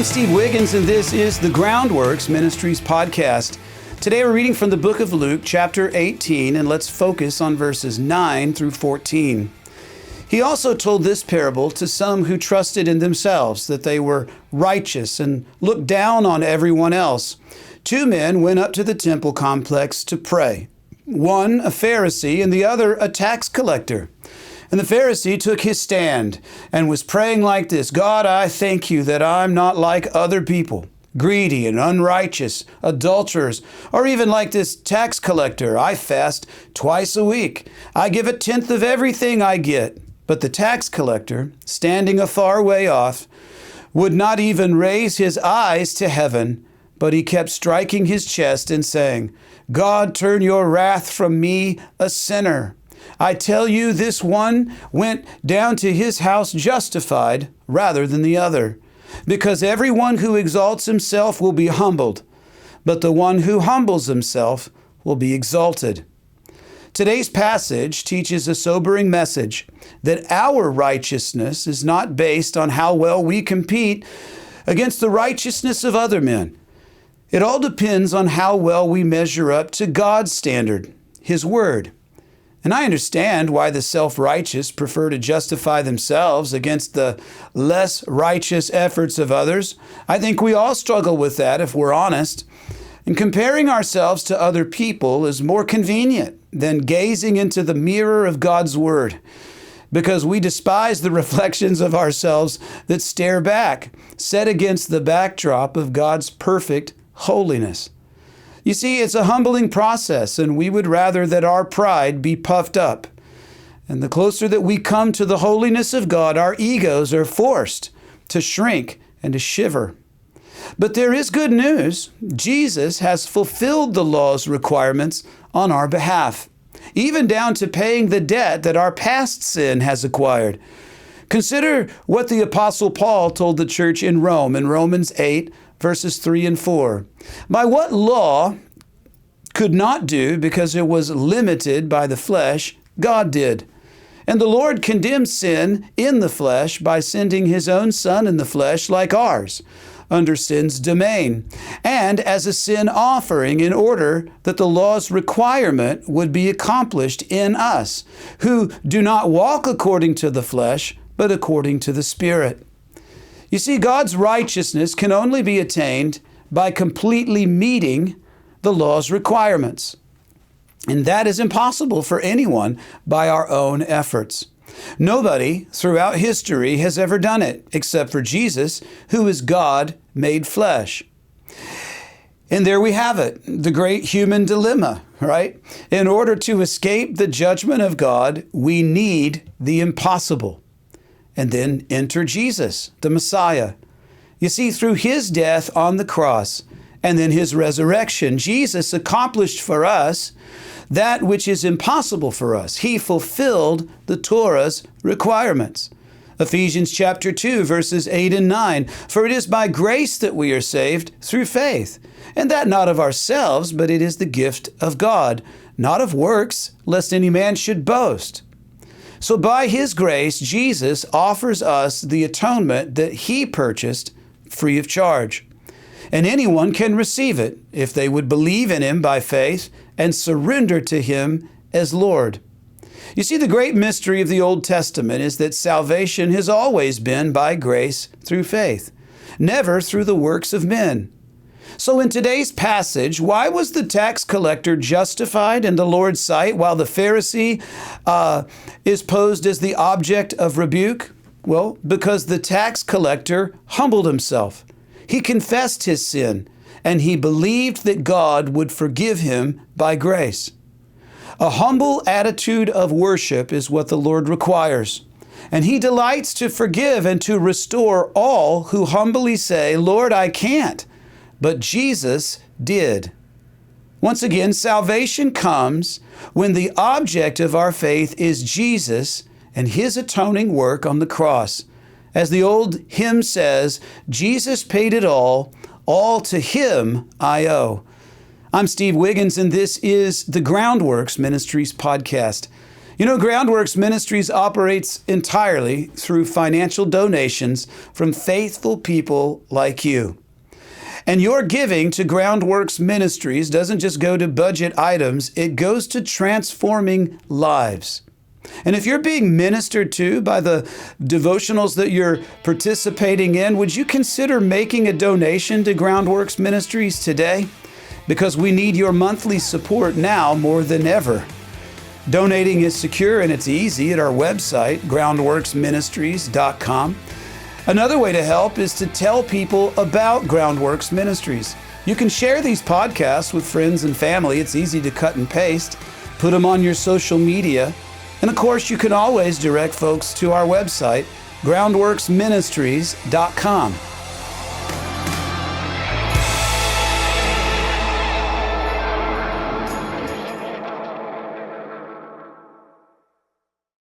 I'm Steve Wiggins, and this is the Groundworks Ministries podcast. Today we're reading from the book of Luke, chapter 18, and let's focus on verses 9 through 14. He also told this parable to some who trusted in themselves that they were righteous and looked down on everyone else. Two men went up to the temple complex to pray. One a Pharisee and the other a tax collector. And the Pharisee took his stand and was praying like this: God, I thank you that I'm not like other people, greedy and unrighteous, adulterers, or even like this tax collector. I fast twice a week. I give 1/10 of everything I get. But the tax collector, standing a far way off, would not even raise his eyes to heaven, but he kept striking his chest and saying, God, turn your wrath from me, a sinner. I tell you, this one went down to his house justified rather than the other. Because everyone who exalts himself will be humbled, but the one who humbles himself will be exalted. Today's passage teaches a sobering message that our righteousness is not based on how well we compete against the righteousness of other men. It all depends on how well we measure up to God's standard, His Word. And I understand why the self-righteous prefer to justify themselves against the less righteous efforts of others. I think we all struggle with that if we're honest. And comparing ourselves to other people is more convenient than gazing into the mirror of God's Word, because we despise the reflections of ourselves that stare back, set against the backdrop of God's perfect holiness. You see, it's a humbling process, and we would rather that our pride be puffed up. And the closer that we come to the holiness of God, our egos are forced to shrink and to shiver. But there is good news. Jesus has fulfilled the law's requirements on our behalf, even down to paying the debt that our past sin has acquired. Consider what the Apostle Paul told the church in Rome in Romans 8, verses 3 and 4. By what law could not do because it was limited by the flesh, God did. And the Lord condemned sin in the flesh by sending His own Son in the flesh like ours, under sin's domain, and as a sin offering in order that the law's requirement would be accomplished in us, who do not walk according to the flesh, but according to the Spirit. You see, God's righteousness can only be attained by completely meeting the law's requirements. And that is impossible for anyone by our own efforts. Nobody throughout history has ever done it, except for Jesus, who is God made flesh. And there we have it, the great human dilemma, right? In order to escape the judgment of God, we need the impossible. And then enter Jesus, the Messiah. You see, through His death on the cross and then His resurrection, Jesus accomplished for us that which is impossible for us. He fulfilled the Torah's requirements. Ephesians chapter 2, verses 8 and 9. For it is by grace that we are saved through faith, and that not of ourselves, but it is the gift of God, not of works, lest any man should boast. So by His grace, Jesus offers us the atonement that He purchased free of charge. And anyone can receive it if they would believe in Him by faith and surrender to Him as Lord. You see, the great mystery of the Old Testament is that salvation has always been by grace through faith, never through the works of men. So in today's passage, why was the tax collector justified in the Lord's sight while the Pharisee is posed as the object of rebuke? Well, because the tax collector humbled himself. He confessed his sin, and he believed that God would forgive him by grace. A humble attitude of worship is what the Lord requires, and He delights to forgive and to restore all who humbly say, Lord, I can't. But Jesus did. Once again, salvation comes when the object of our faith is Jesus and His atoning work on the cross. As the old hymn says, Jesus paid it all to Him I owe. I'm Steve Wiggins, and this is the Groundworks Ministries podcast. You know, Groundworks Ministries operates entirely through financial donations from faithful people like you. And your giving to Groundworks Ministries doesn't just go to budget items, it goes to transforming lives. And if you're being ministered to by the devotionals that you're participating in, would you consider making a donation to Groundworks Ministries today? Because we need your monthly support now more than ever. Donating is secure and it's easy at our website, groundworksministries.com. Another way to help is to tell people about Groundworks Ministries. You can share these podcasts with friends and family. It's easy to cut and paste. Put them on your social media. And of course, you can always direct folks to our website, groundworksministries.com.